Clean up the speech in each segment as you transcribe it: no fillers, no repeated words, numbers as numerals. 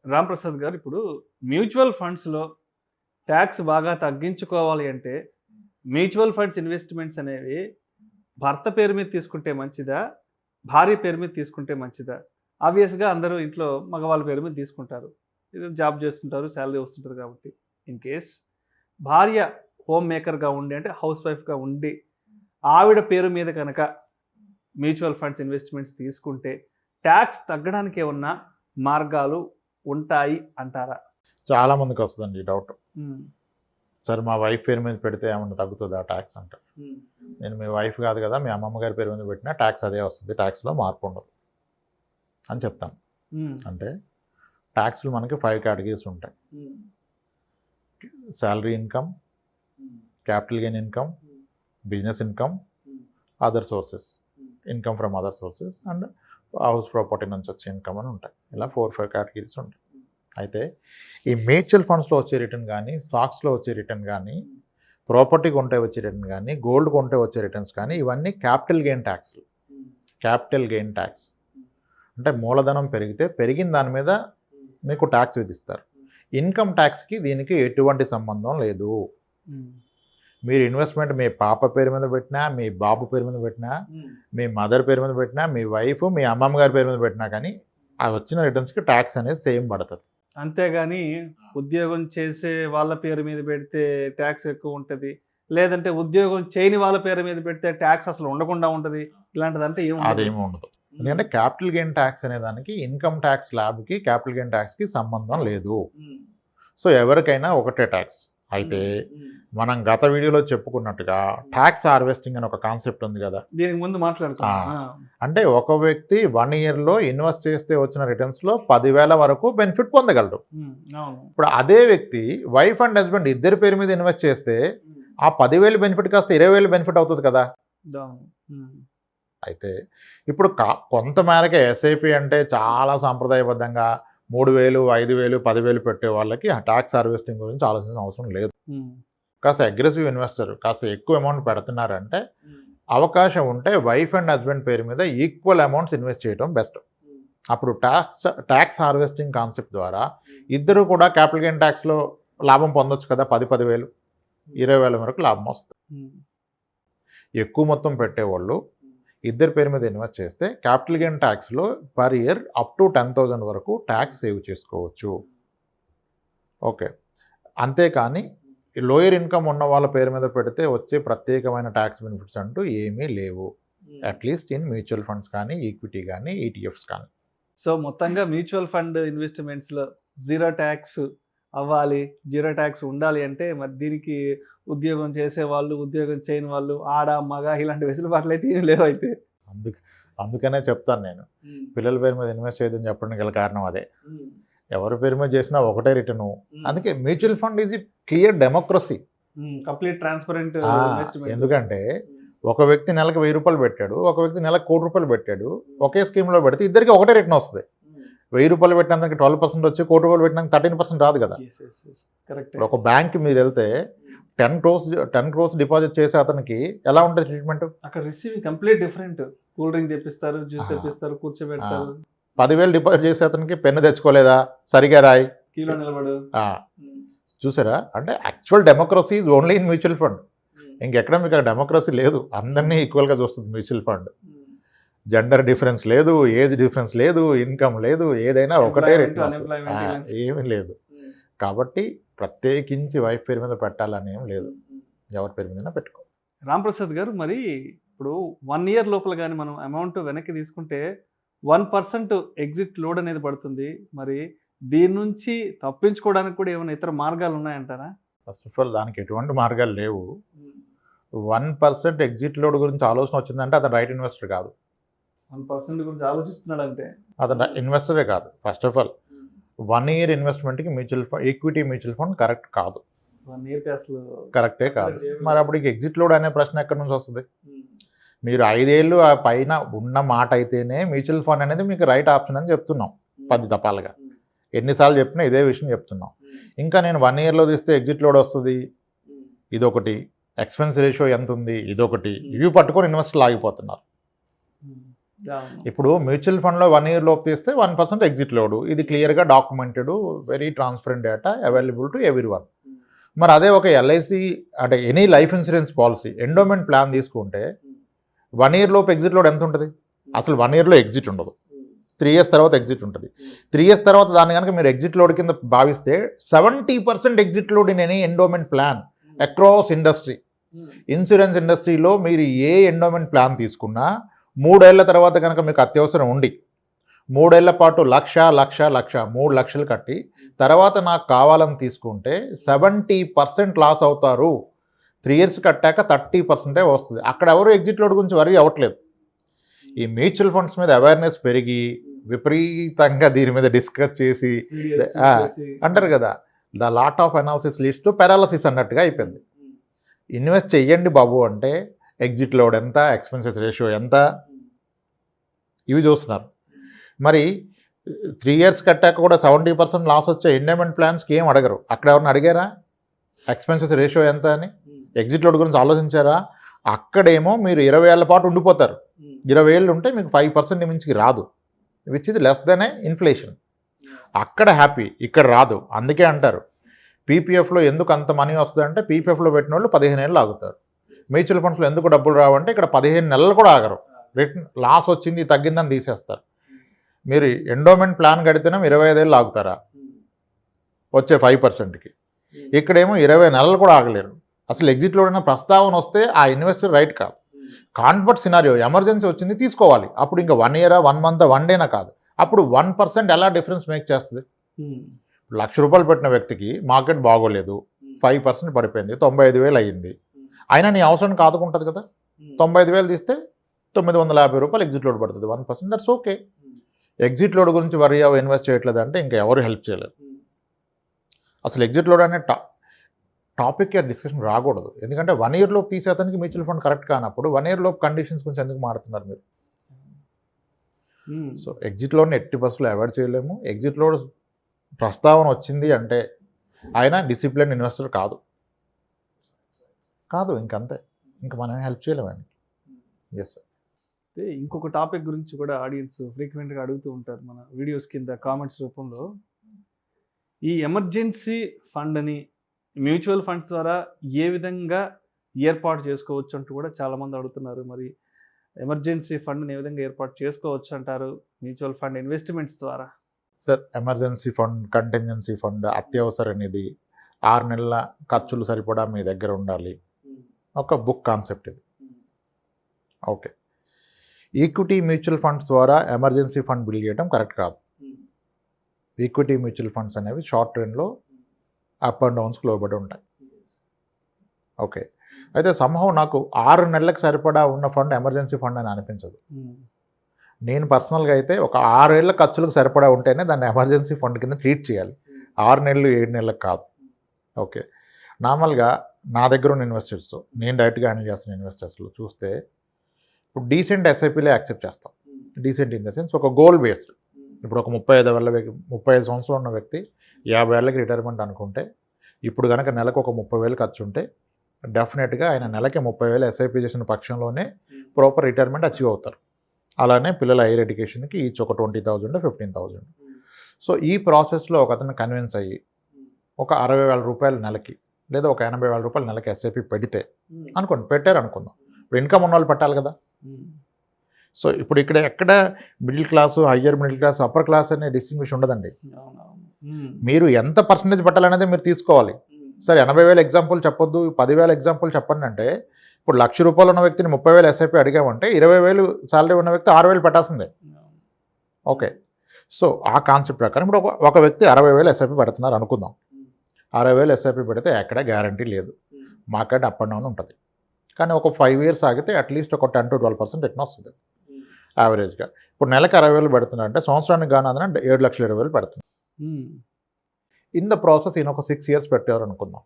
రాంప్రసాద్ గారు, ఇప్పుడు మ్యూచువల్ ఫండ్స్‌లో టాక్స్ బాగా తగ్గించుకోవాలి అంటే, మ్యూచువల్ ఫండ్స్ ఇన్వెస్ట్‌మెంట్స్ అనేవి భర్త పేరు మీద తీసుకుంటే మంచిదా? భార్య పేరు మీద తీసుకుంటే మంచిదా? ఆబ్వియస్‌గా అందరూ ఇంట్లో మగవాళ్ళ పేరు మీద తీసుకుంటారు. ఏదో జాబ్ చేస్తుంటారు, సాలరీ వస్తుంటది కాబట్టి. ఇన్ కేస్ భార్య హోమ్ మేకర్‌గా ఉండి, అంటే హౌస్ వైఫ్‌గా ఉండి, ఆవిడ పేరు మీద కనుక మ్యూచువల్ ఫండ్స్ ఇన్వెస్ట్‌మెంట్స్ తీసుకుంటే టాక్స్ తగ్గడానికి ఏమన్నా మార్గాలు ఉంటాయి అంటారా? చాలా మందికి వస్తుందండి ఈ డౌట్. హ్మ్. సరే మా వైఫ్ పేరు మీద పెడితే ఏమన్నా తగ్గుతుందా ట్యాక్స్ అంటారు. హ్మ్. నేను మీ వైఫ్ కాదు కదా, మీ అమ్మమ్మ గారి పేరు మీద పెట్టినా ట్యాక్స్ అదే వస్తుంది, ట్యాక్స్లో మార్పు ఉండదు అని చెప్తాను. హ్మ్. అంటే ట్యాక్స్లు మనకి 5 కేటగిరీస్ ఉంటాయి. హ్మ్. శాలరీ ఇన్కమ్, హ్మ్. క్యాపిటల్ గెయిన్ ఇన్కమ్, హ్మ్. బిజినెస్ ఇన్కమ్, హ్మ్. Other sources, income from other sources and house property నుంచి వచ్చే ఇన్కమ్ అని ఉంటాయి. ఇలా 4-5 కేటగిరీస్ ఉంటాయి. అయితే ఈ మ్యూచువల్ ఫండ్స్లో వచ్చే రిటర్న్ కానీ, స్టాక్స్లో వచ్చే రిటర్న్ కానీ, ప్రాపర్టీ కొంటే వచ్చే రిటర్న్ కానీ, గోల్డ్ కొంటే వచ్చే రిటర్న్స్ కానీ, ఇవన్నీ క్యాపిటల్ గెయిన్ ట్యాక్స్లు. క్యాపిటల్ గెయిన్ ట్యాక్స్ అంటే మూలధనం పెరిగితే పెరిగిన దాని మీద మీకు ట్యాక్స్ విధిస్తారు. ఇన్కమ్ ట్యాక్స్కి దీనికి ఎటువంటి సంబంధం లేదు. మీరు ఇన్వెస్ట్మెంట్ మీ పాప పేరు మీద పెట్టినా, మీ బాబు పేరు మీద పెట్టినా, మీ మదర్ పేరు మీద పెట్టినా, మీ వైఫ్, మీ అమ్మమ్మ గారి పేరు మీద పెట్టినా కానీ ఆ వచ్చిన రిటర్న్స్కి ట్యాక్స్ అనేది సేమ్ పడుతుంది. అంతేగాని ఉద్యోగం చేసే వాళ్ళ పేరు మీద పెడితే ట్యాక్స్ ఎక్కువ ఉంటది. లేదంటే ఉద్యోగం చేయని వాళ్ళ పేరు మీద పెడితే ట్యాక్స్ అసలు ఉండకుండా ఉంటది. ఇలాంటిదంటే ఏమి ఉండదు. అదేమి ఉండదు. ఎందుకంటే క్యాపిటల్ గెయిన్ ట్యాక్స్ అనే దానికి ఇన్కమ్ ట్యాక్స్ స్లాబ్కి క్యాపిటల్ గెయిన్ ట్యాక్స్కి సంబంధం లేదు. సో ఎవరికైనా ఒకటే ట్యాక్స్. అయితే మనం గత వీడియోలో చెప్పుకున్నట్టుగా ట్యాక్స్ హార్వెస్టింగ్ అని ఒక కాన్సెప్ట్ ఉంది కదా, దీనికి ముందు మాట్లాడుకున్నాం. అంటే ఒక వ్యక్తి 1 ఇయర్లో ఇన్వెస్ట్ చేస్తే వచ్చిన రిటర్న్స్లో 10,000 వరకు బెనిఫిట్ పొందగలడు. ఇప్పుడు అదే వ్యక్తి వైఫ్ అండ్ హస్బెండ్ ఇద్దరి పేరు మీద ఇన్వెస్ట్ చేస్తే ఆ 10,000 బెనిఫిట్ కాస్త 20,000 బెనిఫిట్ అవుతుంది కదా. అయితే ఇప్పుడు కొంత మేరకే ఎస్ఐపి అంటే చాలా సాంప్రదాయబద్ధంగా 3,000, 5,000, 10,000 పెట్టే వాళ్ళకి ఆ ట్యాక్స్ హార్వెస్టింగ్ గురించి ఆలోచించిన అవసరం లేదు. కాస్త అగ్రెసివ్ ఇన్వెస్టర్ కాస్త ఎక్కువ అమౌంట్ పెడుతున్నారంటే అవకాశం ఉంటే వైఫ్ అండ్ హస్బెండ్ పేరు మీద ఈక్వల్ అమౌంట్స్ ఇన్వెస్ట్ చేయడం బెస్ట్. అప్పుడు ట్యాక్స్ హార్వెస్టింగ్ కాన్సెప్ట్ ద్వారా ఇద్దరు కూడా క్యాపిటల్ గెయిన్ ట్యాక్స్లో లాభం పొందొచ్చు కదా. 10,000, 20,000 వరకు లాభం వస్తుంది. ఎక్కువ మొత్తం పెట్టేవాళ్ళు ఇద్దరి పేరు మీద ఇన్వెస్ట్ చేస్తే క్యాపిటల్ గెయిన్ ట్యాక్స్లో పర్ ఇయర్ అప్ టు 10,000 వరకు ట్యాక్స్ సేవ్ చేసుకోవచ్చు. ఓకే, అంతేకాని లోయర్ ఇన్కమ్ ఉన్న వాళ్ళ పేరు మీద పెడితే వచ్చే ప్రత్యేకమైన ట్యాక్స్ బెనిఫిట్స్ అంటూ ఏమీ లేవు, అట్లీస్ట్ ఇన్ మ్యూచువల్ ఫండ్స్ కానీ, ఈక్విటీ కానీ, ఈటీఎఫ్స్ కానీ. సో మొత్తంగా మ్యూచువల్ ఫండ్ ఇన్వెస్ట్మెంట్స్లో జీరో ట్యాక్స్ అవ్వాలి, జీరో ట్యాక్స్ ఉండాలి అంటే మరి దీనికి ఉద్యోగం చేసేవాళ్ళు, ఉద్యోగం చేయని వాళ్ళు, ఆడ మగ ఇలాంటి వెసులుబాట్లు అయితే ఏం లేవు. అయితే అందుకనే చెప్తాను నేను పిల్లల పేరు మీద ఇన్వెస్ట్ చేయదని చెప్పడానికి గల కారణం అదే. ఎవరి పేరు మీద చేసినా ఒకటే రిటర్ను. అందుకే mutual fund is clear democracy, complete transparent. ఎందుకంటే ఒక వ్యక్తి నెలకు 1,000 రూపాయలు పెట్టాడు, ఒక వ్యక్తి నెలకు 1,00,00,000 రూపాయలు పెట్టాడు. ఒకే స్కీమ్లో పెడితే ఇద్దరికి ఒకటే రిటర్న్ వస్తుంది. 1,000 రూపాయలు పెట్టినందుకు 12% వచ్చి, 1,00,00,000 రూపాయలు పెట్టినందుకు 13% రాదు కదా. ఒక బ్యాంక్ మీరు వెళ్తే 10 crores డిపాజిట్ చేసే అతనికి ఎలా ఉంటుంది ట్రీట్మెంట్? అక్కడ receiving complete different. Cool drink తెప్పిస్తారు, జ్యూస్ తెప్పిస్తారు, కూర్చోబెడతారు. 10,000 డిపాజిట్ చేసే అతనికి పెన్ను తెచ్చుకోలేదా, సరిగా రాయి, కీలో నిలబడు. చూసారా? అంటే actual democracy is only in mutual fund. ఇంకెక్కడ మీకు డెమోక్రసీ లేదు. అందరినీ ఈక్వల్గా చూస్తుంది మ్యూచువల్ ఫండ్. జెండర్ డిఫరెన్స్ లేదు, ఏజ్ డిఫరెన్స్ లేదు, ఇన్కమ్ లేదు, ఏదైనా ఒకటే రేట్, ఏమీ లేదు. కాబట్టి ప్రత్యేకించి వైఫ్ పేరు మీద పెట్టాలని ఏం లేదు, ఎవరి పేరు మీద పెట్టుకో. రాంప్రసాద్ గారు, మరి ఇప్పుడు 1 year లోపల కానీ మనం అమౌంట్ వెనక్కి తీసుకుంటే 1% ఎగ్జిట్ లోడ్ అనేది పడుతుంది. మరి దీని నుంచి తప్పించుకోవడానికి కూడా ఏమైనా ఇతర మార్గాలు ఉన్నాయంటారా? ఫస్ట్ ఆఫ్ ఆల్ దానికి ఎటువంటి మార్గాలు లేవు. 1% ఎగ్జిట్ లోడ్ గురించి ఆలోచన వచ్చిందంటే అతను రైట్ ఇన్వెస్టర్ కాదు. 1% గురించి ఆలోచిస్తున్నాడంటే అతను ఇన్వెస్టరే కాదు. ఫస్ట్ ఆఫ్ ఆల్ 1 year ఇన్వెస్ట్మెంట్కి mutual fund, equity mutual fund correct కాదు. 1 yearకి అసలు కరెక్టే కాదు. మరి అప్పుడు ఎగ్జిట్ లోడ్ అనే ప్రశ్న ఎక్కడి నుంచి వస్తుంది? మీరు 5 ఏళ్ళు ఆ పైన ఉన్న మాట అయితేనే మ్యూచువల్ ఫండ్ అనేది మీకు రైట్ ఆప్షన్ అని చెప్తున్నాం 10 దఫాలుగా. ఎన్నిసార్లు చెప్పినా ఇదే విషయం చెప్తున్నాం. ఇంకా నేను 1 yearలో తీస్తే ఎగ్జిట్ లోడ్ వస్తుంది, ఇదొకటి. ఎక్స్పెన్స్ రేషియో ఎంత ఉంది, ఇదొకటి. ఇవి పట్టుకొని ఇన్వెస్టర్లు ఆగిపోతున్నారు. ఇప్పుడు మ్యూచువల్ ఫండ్లో 1 year లోపు తీస్తే 1% ఎగ్జిట్ లోడు, ఇది క్లియర్గా documented, very transparent data, available to everyone. మరి అదే ఒక ఎల్ఐసి అంటే any life insurance policy endowment plan తీసుకుంటే 1 year లోపు ఎగ్జిట్ లోడ్ ఎంత ఉంటుంది? అసలు 1 yearలో ఎగ్జిట్ ఉండదు, 3 years తర్వాత ఎగ్జిట్ ఉంటుంది. 3 years తర్వాత దాన్ని కనుక మీరు ఎగ్జిట్ లోడ్ కింద భావిస్తే 70% exit load in any endowment plan across industry. Insurance ఇండస్ట్రీలో మీరు ఏ ఎండోమెంట్ ప్లాన్ తీసుకున్నా 3 ఏళ్ల తర్వాత కనుక మీకు అత్యవసరం ఉండి 3 ఏళ్ల పాటు లక్ష 3 లక్షలు కట్టి తర్వాత నాకు కావాలని తీసుకుంటే 70% లాస్ అవుతారు. 3 years కట్టాక 30% వస్తుంది. అక్కడ ఎవరు ఎగ్జిట్ లోడ్ గురించి వరీ అవ్వట్లేదు. ఈ మ్యూచువల్ ఫండ్స్ మీద అవేర్నెస్ పెరిగి విపరీతంగా దీని మీద డిస్కస్ చేసి అంటారు కదా, the lot of analysis leads to paralysis అన్నట్టుగా అయిపోయింది. ఇన్వెస్ట్ చెయ్యండి బాబు అంటే ఎగ్జిట్ లోడ్ ఎంత, ఎక్స్పెన్సెస్ రేషియో ఎంత, ఇవి చూస్తున్నారు. మరి 3 years కట్టాక కూడా 70% లాస్ వచ్చే ఎండోమెంట్ ప్లాన్స్కి ఏం అడగరు. అక్కడ ఎవరిని అడిగారా ఎక్స్పెన్సెస్ రేషియో ఎంత అని? ఎగ్జిట్ లోడ్ గురించి ఆలోచించారా? అక్కడేమో మీరు 20 ఏళ్ల పాటు ఉండిపోతారు. 20 ఏళ్ళు ఉంటే మీకు 5% మించికి రాదు, which is less than A inflation. అక్కడ హ్యాపీ, ఇక్కడ రాదు. అందుకే అంటారు పీపీఎఫ్లో ఎందుకు అంత మనీ వస్తుందంటే పీపీఎఫ్లో పెట్టిన వాళ్ళు 15 ఏళ్ళు ఆగుతారు. మ్యూచువల్ ఫండ్స్లో ఎందుకు డబ్బులు రావంటే ఇక్కడ 15 నెలలు కూడా ఆగరు. రిటర్న్ లాస్ వచ్చింది తగ్గిందని తీసేస్తారు. మీరు ఎండోమెంట్ ప్లాన్ కడితేనే 25 ఏళ్ళు ఆగుతారా వచ్చే 5%కి? ఇక్కడేమో 20 నెలలు కూడా ఆగలేరు. అసలు ఎగ్జిట్లో ఉన్న ప్రస్తావన వస్తే ఆ ఇన్వెస్టర్ రైట్ కాదు. కాన్వర్ట్ సినారియో, ఎమర్జెన్సీ వచ్చింది తీసుకోవాలి. అప్పుడు ఇంకా 1 year 1 month 1 day కాదు. అప్పుడు 1% ఎలా డిఫరెన్స్ మేక్ చేస్తుంది? ₹1,00,000 పెట్టిన వ్యక్తికి మార్కెట్ బాగోలేదు, 5% పడిపోయింది, 95,000 అయ్యింది. అయినా నీ అవసరం కాదుకుంటుంది కదా. 95,000 తీస్తే ₹950 ఎగ్జిట్ లోడ్ పడుతుంది, 1%. That's okay. ఎగ్జిట్ లోడ్ గురించి వరీ ఇన్వెస్ట్ చేయట్లేదు అంటే ఇంకా ఎవరు హెల్ప్ చేయలేదు. అసలు ఎగ్జిట్ లోడ్ అనే టాపిక్ డిస్కషన్ రాకూడదు. ఎందుకంటే 1 year లోపు తీసే అతనికి మ్యూచువల్ ఫండ్ కరెక్ట్ కానప్పుడు 1 year లోపు కండిషన్స్ గురించి ఎందుకు మారుతున్నారు మీరు? సో ఎగ్జిట్ లోడ్ని 80% అవాయిడ్ చేయలేము. ఎగ్జిట్ లోడ్ ప్రస్తావన వచ్చింది అంటే ఆయన డిసిప్లిన్ ఇన్వెస్టర్ కాదు, ఇంకంతే. ఇంకా మనం హెల్ప్ చేయలేమండి. Yes sir. ఇంకొక టాపిక్ గురించి కూడా ఆడియన్స్ ఫ్రీక్వెంట్గా అడుగుతూ ఉంటారు మన వీడియోస్ కింద కామెంట్స్ రూపంలో. ఈ ఎమర్జెన్సీ ఫండ్ అని మ్యూచువల్ ఫండ్స్ ద్వారా ఏ విధంగా ఏర్పాటు చేసుకోవచ్చు అంటూ కూడా చాలామంది అడుగుతున్నారు. మరి ఎమర్జెన్సీ ఫండ్ని ఏ విధంగా ఏర్పాటు చేసుకోవచ్చు అంటారు మ్యూచువల్ ఫండ్ ఇన్వెస్ట్మెంట్స్ ద్వారా? Sir, emergency fund, contingency fund, అత్యవసర నిధి, 6 నెలల ఖర్చులు సరిపడా మీ దగ్గర ఉండాలి. ఒక బుక్ కాన్సెప్ట్ ఇది. ఓకే. ఈక్విటీ మ్యూచువల్ ఫండ్స్ ద్వారా ఎమర్జెన్సీ ఫండ్ బిల్డ్ చేయడం కరెక్ట్ కాదు. ఈక్విటీ మ్యూచువల్ ఫండ్స్ అనేవి షార్ట్ ట్రెండ్లో అప్ అండ్ డౌన్స్కి లోబడి ఉంటాయి. ఓకే. అయితే సంహవ్ నాకు 6 నెలలకు సరిపడా ఉన్న ఫండ్ ఎమర్జెన్సీ ఫండ్ అని అనిపించదు. నేను పర్సనల్గా అయితే ఒక 6 ఏళ్ల ఖర్చులకు సరిపడా ఉంటేనే దాన్ని ఎమర్జెన్సీ ఫండ్ కింద ట్రీట్ చేయాలి, 6 నెలలు 7 నెలలకు కాదు. ఓకే. నార్మల్గా నా దగ్గర ఉన్న ఇన్వెస్టర్స్, నేను డైరెక్ట్గా హ్యాండిల్ చేస్తున్న ఇన్వెస్టర్స్లో చూస్తే ఇప్పుడు డీసెంట్ ఎస్ఐపీలే యాక్సెప్ట్ చేస్తాం. డీసెంట్ ఇన్ ద సెన్స్ ఒక గోల్ బేస్డ్. ఇప్పుడు ఒక 35 సంవత్సరాలు ఉన్న వ్యక్తి 50 ఏళ్ళకి రిటైర్మెంట్ అనుకుంటే ఇప్పుడు కనుక నెలకు ఒక 30,000 ఖర్చు ఉంటే డెఫినెట్గా ఆయన నెలకి 30,000 ఎస్ఐపీ చేసిన పక్షంలోనే ప్రాపర్ రిటైర్మెంట్ అచీవ్ అవుతారు. అలానే పిల్లల హైయర్ ఎడ్యుకేషన్కి ఈచ్ ఒక 20,000 15,000. సో ఈ ప్రాసెస్లో ఒక అతను కన్విన్స్ అయ్యి ఒక ₹60,000 నెలకి లేదా ఒక ₹80,000 నెలకి ఎస్ఐపీ పెడితే అనుకోండి, పెట్టారు అనుకుందాం. ఇప్పుడు ఇన్కమ్ ఉన్న వాళ్ళు పెట్టాలి కదా. సో ఇప్పుడు ఇక్కడ ఎక్కడ middle class, higher middle class, upper class అనే డిస్టింగ్విష్ ఉండదండి. మీరు ఎంత పర్సంటేజ్ పెట్టాలనేది మీరు తీసుకోవాలి. సరే 80,000 ఎగ్జాంపుల్ చెప్పొద్దు, 10,000 ఎగ్జాంపుల్ చెప్పండి అంటే ఇప్పుడు ₹1,00,000 ఉన్న వ్యక్తిని 30,000 ఎస్ఐపీ అడిగామంటే 20,000 శాలరీ ఉన్న వ్యక్తి 6,000 పెట్టాల్సిందే. ఓకే. సో ఆ కాన్సెప్ట్ ప్రకారం ఇప్పుడు ఒక వ్యక్తి 60,000 ఎస్ఐపీ పెడుతున్నారు అనుకుందాం. 60,000 ఎస్ఐపీ పెడితే ఎక్కడ గ్యారంటీ లేదు, మార్కెట్ అప్ అండ్ డౌన్ ఉంటుంది. కానీ ఒక 5 years ఆగితే అట్లీస్ట్ ఒక 10 to 12% రిటర్న్ వస్తుంది యావరేజ్గా. ఇప్పుడు నెలకు 60,000 పెడుతున్నారు అంటే సంవత్సరానికి గాను అదన 7,20,000 పెడుతున్నారు. ఇన్ ద ప్రాసెస్ ఈయన ఒక 6 years పెట్టారు అనుకుందాం,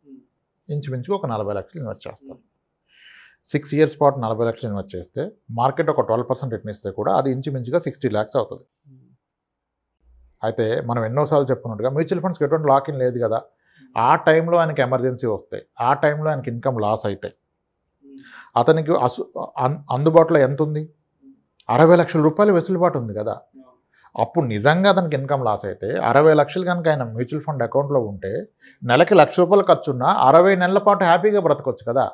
ఇంచుమించుగా ఒక 40 లక్షలు ఇన్వెస్ట్ చేస్తారు. 6 years పాటు 40 లక్షలు ఇన్వెస్ట్ చేస్తే మార్కెట్ ఒక 12% రిటర్న్ ఇస్తే కూడా అది ఇంచుమించుగా 60 lakhs అవుతుంది. అయితే మనం ఎన్నోసార్లు చెప్పుకున్నట్టుగా మ్యూచువల్ ఫండ్స్కి ఎటువంటి లాక్-ఇన్ లేదు కదా. ఆ టైంలో ఆయనకి ఎమర్జెన్సీ వస్తాయి, ఆ టైంలో ఆయనకి ఇన్కమ్ లాస్ అవుతాయి. అతనికి అందుబాటులో ఎంత ఉంది? 60 లక్షల రూపాయలు వెసులుబాటు ఉంది కదా. అప్పుడు నిజంగా అతనికి ఇన్కమ్ లాస్ అయితే 60 లక్షలు కనుక ఆయన మ్యూచువల్ ఫండ్ అకౌంట్లో ఉంటే నెలకి ₹1,00,000 ఖర్చున్నా 60 నెలల పాటు హ్యాపీగా బ్రతకొచ్చు కదా.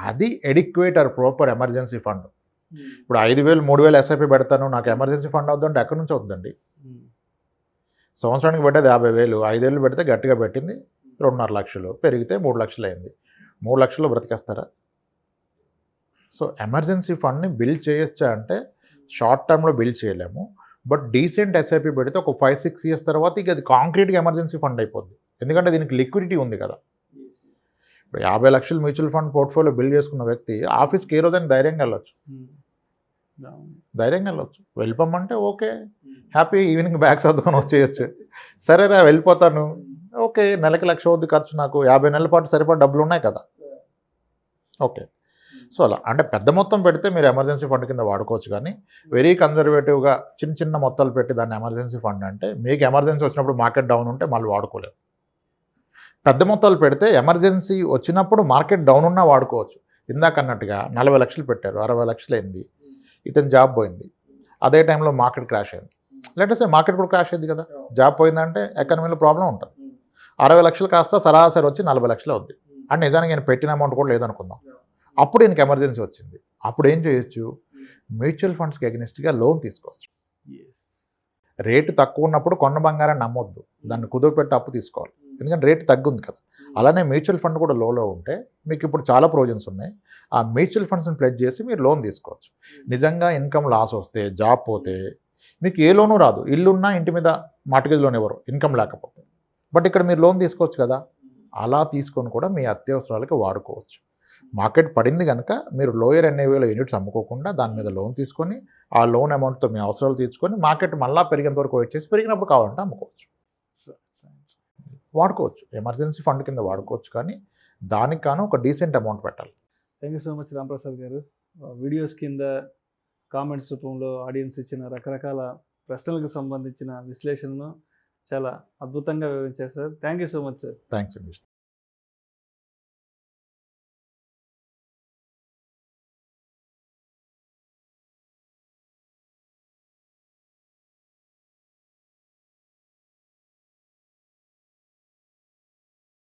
అది adequate or proper emergency fund. ఇప్పుడు 5,000 3,000 ఎస్ఐపి పెడతాను, నాకు ఎమర్జెన్సీ ఫండ్ అవుతుందంటే ఎక్కడి నుంచి అవుతుందండి? సంవత్సరానికి పెట్టేది 50,000, 5 ఏళ్ళు పెడితే గట్టిగా పెట్టింది 2.5 లక్షలు, పెరిగితే 3 లక్షలు అయింది. 3 లక్షల్లో బ్రతికేస్తారా? సో ఎమర్జెన్సీ ఫండ్ని బిల్డ్ చేయొచ్చా అంటే షార్ట్ టర్మ్లో బిల్డ్ చేయలేము. బట్ డీసెంట్ ఎస్ఐపి పెడితే ఒక 5-6 ఇయర్స్ తర్వాత ఇక అది కాంక్రీట్గా ఎమర్జెన్సీ ఫండ్ అయిపోద్ది. ఎందుకంటే దీనికి లిక్విడిటీ ఉంది కదా. ఇప్పుడు 50 లక్షలు మ్యూచువల్ ఫండ్ పోర్ట్ఫోలియో బిల్డ్ చేసుకున్న వ్యక్తి ఆఫీస్కి ఏ రోజైనా ధైర్యంగా వెళ్ళొచ్చు. వెళ్ళిపోమంటే ఓకే, హ్యాపీ, ఈవినింగ్ బ్యాగ్స్ సర్దుకొని వచ్చేయచ్చు. సరేరా వెళ్ళిపోతాను, ఓకే, నెలకి 1,00,000 అవుద్ది ఖర్చు, నాకు 50 నెలల పాటు సరిపడా డబ్బులు ఉన్నాయి కదా, ఓకే. సో అలా అంటే పెద్ద మొత్తం పెడితే మీరు ఎమర్జెన్సీ ఫండ్ కింద వాడుకోవచ్చు. కానీ వెరీ కన్జర్వేటివ్గా చిన్న చిన్న మొత్తాలు పెట్టి దాన్ని ఎమర్జెన్సీ ఫండ్ అంటే మీకు ఎమర్జెన్సీ వచ్చినప్పుడు మార్కెట్ డౌన్ ఉంటే మళ్ళీ వాడుకోలేము. పెద్ద మొత్తాలు పెడితే ఎమర్జెన్సీ వచ్చినప్పుడు మార్కెట్ డౌన్ ఉన్నా వాడుకోవచ్చు. ఇందాక అన్నట్టుగా 40 లక్షలు పెట్టారు, 60 లక్షలు అయింది, ఇతను జాబ్ పోయింది, అదే టైంలో మార్కెట్ క్రాష్ అయింది. లేటెస్ట్ మార్కెట్ కూడా క్రాష్ అయింది కదా. జాబ్ పోయిందంటే ఎకానమీలో ప్రాబ్లం ఉంటుంది. 60 లక్షలు కాస్త సరాసరి వచ్చి 40 లక్షలు అవుద్ది. అంటే నిజానికి నేను పెట్టిన అమౌంట్ కూడా లేదనుకుందాం. అప్పుడు ఈయనకి ఎమర్జెన్సీ వచ్చింది. అప్పుడు ఏం చేయొచ్చు? మ్యూచువల్ ఫండ్స్కి అగెనిస్ట్గా లోన్ తీసుకోవచ్చు. రేటు తక్కువ ఉన్నప్పుడు కొన్న బంగారాన్ని నమ్మొద్దు, దాన్ని కుదువపెట్టి అప్పు తీసుకోవాలి. ఎందుకంటే రేటు తగ్గుంది కదా. అలానే మ్యూచువల్ ఫండ్ కూడా లోలో ఉంటే మీకు ఇప్పుడు చాలా ప్రొవిజన్స్ ఉన్నాయి. ఆ మ్యూచువల్ ఫండ్స్ని ప్లెడ్జ్ చేసి మీరు లోన్ తీసుకోవచ్చు. నిజంగా ఇన్కమ్ లాస్ వస్తే, జాబ్ పోతే మీకు ఏ లోను రాదు. ఇల్లున్నా ఇంటి మీద మార్ట్గేజ్ లోన్ ఇవ్వరు ఇన్కమ్ లేకపోతే. బట్ ఇక్కడ మీరు లోన్ తీసుకోవచ్చు కదా. అలా తీసుకొని కూడా మీ అత్యవసరాలకి వాడుకోవచ్చు. మార్కెట్ పడింది కనుక మీరు లోయర్ ఎన్ఏవీలో యూనిట్స్ అమ్ముకోకుండా దాని మీద లోన్ తీసుకొని ఆ లోన్ అమౌంట్తో మీ అవసరాలు తీర్చుకొని మార్కెట్ మళ్ళీ పెరిగేంత వరకు వెయిట్ చేసి పెరిగినప్పుడు కావాలంటే అమ్ముకోవచ్చు, వాడుకోవచ్చు. ఎమర్జెన్సీ ఫండ్ కింద వాడుకోవచ్చు. కానీ దానికి కాను ఒక డీసెంట్ అమౌంట్ పెట్టాలి. Thank you so much Ramprasad గారు. వీడియోస్ కింద కామెంట్స్ రూపంలో ఆడియన్స్ ఇచ్చిన రకరకాల ప్రశ్నలకు సంబంధించిన విశ్లేషణను చాలా అద్భుతంగా వివరించారు sir. Thank you so much sir. Thanks అండి.